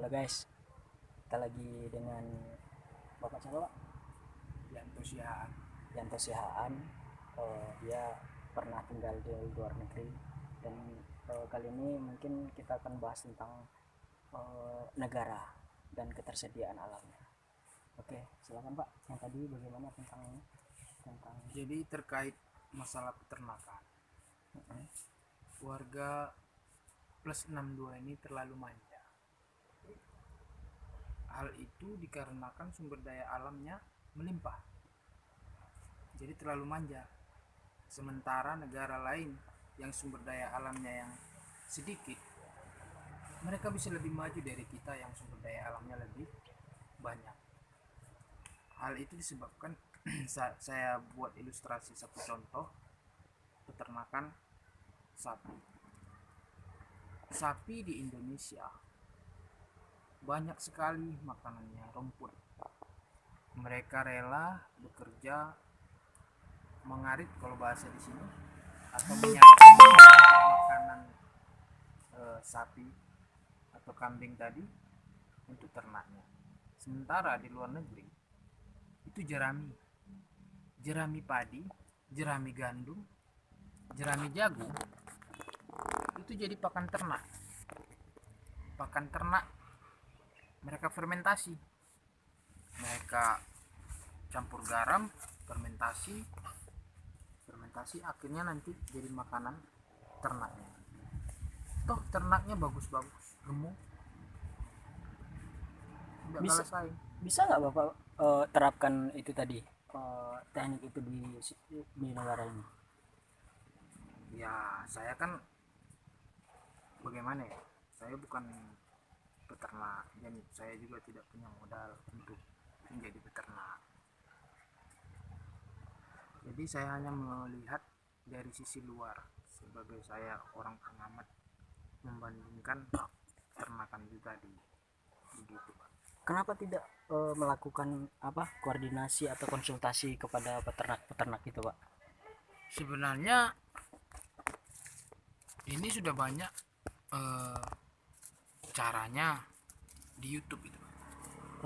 Halo guys, kita lagi dengan Bapak siapa Pak? Yanto Sihaan. Yanto Sihaan. Dia pernah tinggal di luar negeri dan kali ini mungkin kita akan bahas tentang negara dan ketersediaan alamnya. Oke, silakan Pak. Yang tadi bagaimana tentang ini? Tentang Jadi terkait masalah peternakan, warga plus 62 ini terlalu manja. Hal itu dikarenakan sumber daya alamnya melimpah. Jadi terlalu manja. Sementara negara lain yang sumber daya alamnya yang sedikit, mereka bisa lebih maju dari kita yang sumber daya alamnya lebih banyak. Hal itu disebabkan saya buat ilustrasi satu contoh peternakan sapi. Sapi di Indonesia banyak sekali makanannya rumput. Mereka rela bekerja mengarit kalau bahasa di sini atau menyantap makanan sapi atau kambing tadi untuk ternaknya. Sementara di luar negeri itu jerami padi, jerami gandum, jerami jagung itu jadi pakan ternak. Pakan ternak mereka fermentasi, mereka campur garam, fermentasi akhirnya nanti jadi makanan ternaknya. Toh ternaknya bagus-bagus, gemuk, tidak bisa kalah saing. bisa nggak Bapak terapkan itu tadi, teknik itu di negara ini? Ya saya kan bagaimana ya, saya bukan peternak dan saya juga tidak punya modal untuk menjadi peternak. Jadi saya hanya melihat dari sisi luar sebagai saya orang pengamat membandingkan ternakan itu tadi begitu Pak. Kenapa tidak melakukan koordinasi atau konsultasi kepada peternak-peternak itu Pak? Sebenarnya ini sudah banyak caranya di YouTube itu Pak.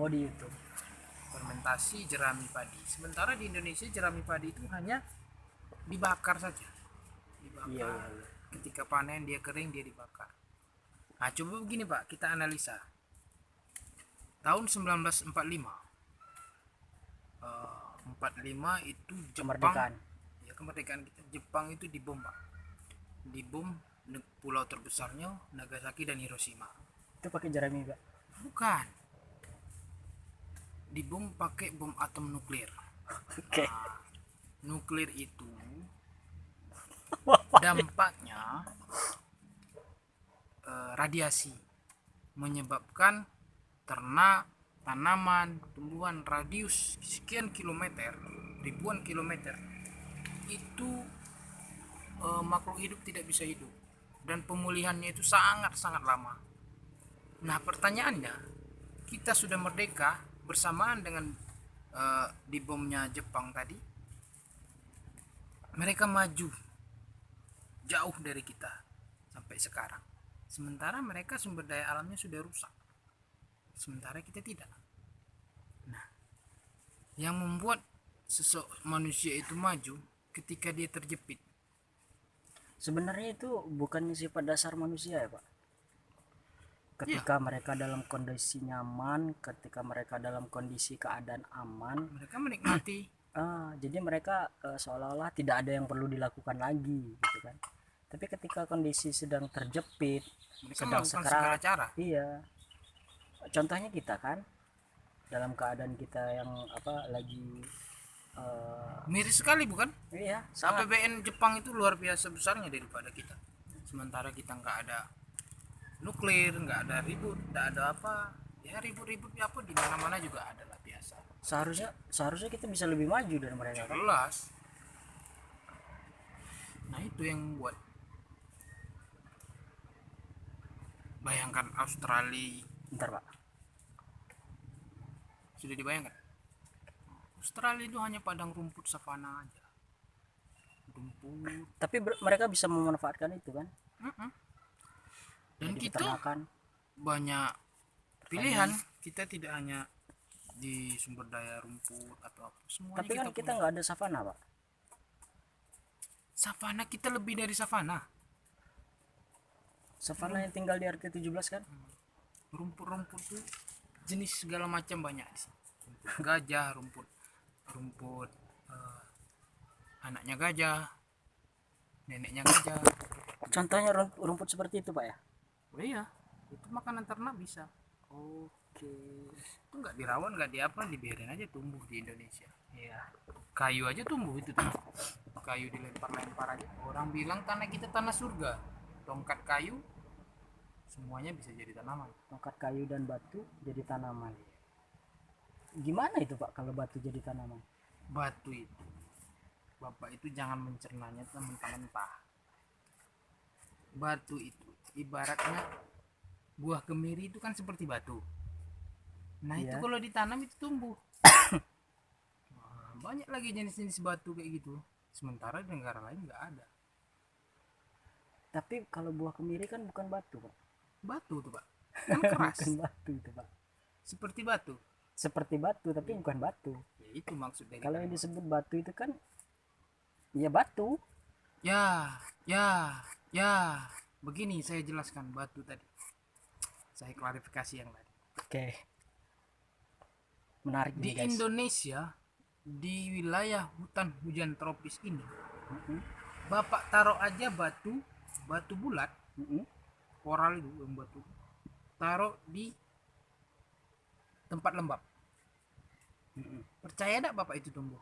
Oh, di YouTube. Fermentasi jerami padi. Sementara di Indonesia jerami padi itu hanya dibakar saja. Dibakar. Iya, iya, iya. Ketika panen dia kering dia dibakar. Nah, coba begini Pak, kita analisa. Tahun 1945. 45 itu Jepang. Kemerdekaan. Ya, kemerdekaan kita. Jepang itu dibom Pak. Dibom pulau terbesarnya Nagasaki dan Hiroshima. Itu pakai jerami Pak? Bukan. Dibom pakai bom atom nuklir. Oke. Nah, nuklir itu dampaknya radiasi menyebabkan ternak, tanaman, tumbuhan radius sekian kilometer, ribuan kilometer itu makhluk hidup tidak bisa hidup dan pemulihannya itu sangat-sangat lama. Nah pertanyaannya, kita sudah merdeka bersamaan dengan dibomnya Jepang tadi, mereka maju jauh dari kita sampai sekarang. Sementara mereka sumber daya alamnya sudah rusak. Sementara kita tidak. Nah, yang membuat manusia itu maju ketika dia terjepit. Sebenarnya itu bukan sifat dasar manusia ya Pak? Ketika mereka dalam kondisi nyaman, ketika mereka dalam kondisi keadaan aman, mereka menikmati. Jadi mereka seolah-olah tidak ada yang perlu dilakukan lagi gitu kan. Tapi ketika kondisi sedang terjepit, mereka sedang melakukan segala sekarat, cara. iya. Contohnya kita kan dalam keadaan kita yang lagi miris sekali bukan? iya, sangat. APBN Jepang itu luar biasa besarnya daripada kita. Sementara kita nggak ada nuklir, nggak ada ribut, nggak ada apa. Ya ribut-ribut apa di mana-mana juga ada lah biasa. Seharusnya kita bisa lebih maju dari mereka kan? Jelas. Nah itu yang membuat. Bayangkan Australia. Bentar Pak. Sudah dibayangkan? Australia itu hanya padang rumput savana aja. Rumput. Tapi mereka bisa memanfaatkan itu kan? Dan Jadi kita peternakan. banyak pilihan. Kita tidak hanya di sumber daya rumput atau apa, semuanya Tapi kan kita punya. nggak ada savana, Pak. Savana kita lebih dari savana. Savana yang tinggal di RT 17 kan? Rumput-rumput tuh jenis segala macam banyak di sini. Rumput gajah, rumput rumput eh, anaknya gajah, neneknya gajah. Contohnya rumput seperti itu, Pak ya? Oh iya, itu makanan ternak bisa. Oke. Itu nggak dirawat, nggak diapa, dibiarin aja tumbuh di Indonesia. Iya. Kayu aja tumbuh itu tuh. Kayu dilempar-lempar aja. Orang bilang tanah kita tanah surga. Tongkat kayu semuanya bisa jadi tanaman. Tongkat kayu dan batu jadi tanaman. Gimana itu, Pak, kalau batu jadi tanaman? Batu itu, bapak itu jangan mencernanya mentah-mentah. Batu itu ibaratnya buah kemiri itu kan seperti batu. Nah itu Iya. kalau ditanam itu tumbuh. Nah, banyak lagi jenis-jenis batu kayak gitu. Sementara di negara lain nggak ada. Tapi kalau buah kemiri kan bukan batu, Pak. Batu tuh pak, kan keras. Bukan batu itu, Pak. Seperti batu. Seperti batu tapi bukan batu. Ya, itu maksud dari Kalau yang tanaman. disebut batu itu kan ya batu. Ya, begini saya jelaskan batu tadi. Saya klarifikasi yang tadi. Oke. Menarik Di nih, guys. Indonesia, di wilayah hutan hujan tropis ini, Mm-mm. bapak taruh aja batu, batu bulat, Mm-mm. koral itu yang batu, taruh di tempat lembab. Mm-mm. Percaya enggak bapak itu tumbuh?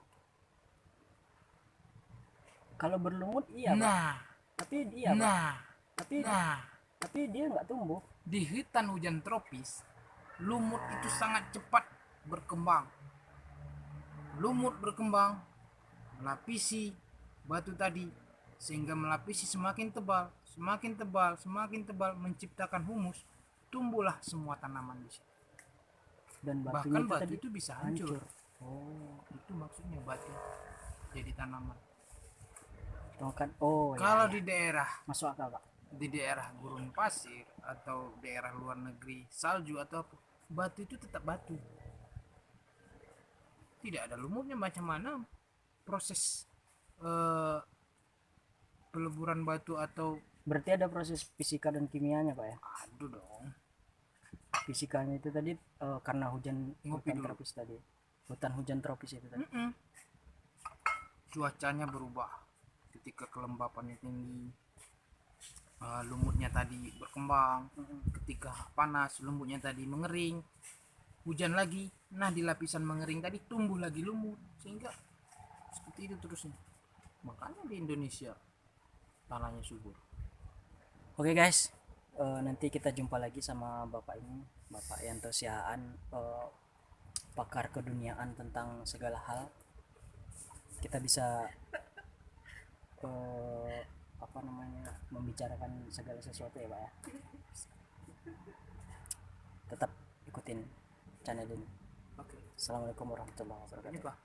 Kalau berlumut iya, Pak. Nah, Tapi dia, Pak. nah, Tapi nah, tapi dia nggak tumbuh. di hutan hujan tropis, lumut itu sangat cepat berkembang. Lumut berkembang, melapisi batu tadi, sehingga melapisi semakin tebal, semakin tebal, semakin tebal, menciptakan humus. Tumbuhlah semua tanaman di situ. Dan batunya Bahkan itu batu tadi itu bisa hancur. Oh, Itu maksudnya batu jadi tanaman. tongkat. Oh, Kalau ya, di daerah masuk akal, Pak. gurun pasir atau daerah luar negeri salju atau apa, batu itu tetap batu. Tidak ada lumutnya. Macam mana proses eh, peleburan batu atau Berarti ada proses fisika dan kimianya, Pak ya. aduh dong. Fisikanya itu tadi karena hujan Ngopi hutan dulu. tropis tadi. Hutan hujan tropis itu tadi. Mm-mm. Cuacanya berubah ketika kelembapannya tinggi, lumutnya tadi berkembang. Ketika panas, lumutnya tadi mengering, hujan lagi, nah di lapisan mengering tadi tumbuh lagi lumut, sehingga seperti itu terusnya. Makanya di Indonesia tanahnya subur. Oke, guys. Nanti kita jumpa lagi sama Bapak ini, Bapak Yanto Siaan, pakar keduniaan tentang segala hal. Kita bisa apa namanya, membicarakan segala sesuatu ya, Pak ya. Tetap ikutin channel ini. Oke, Assalamualaikum warahmatullahi ini wabarakatuh. Pak.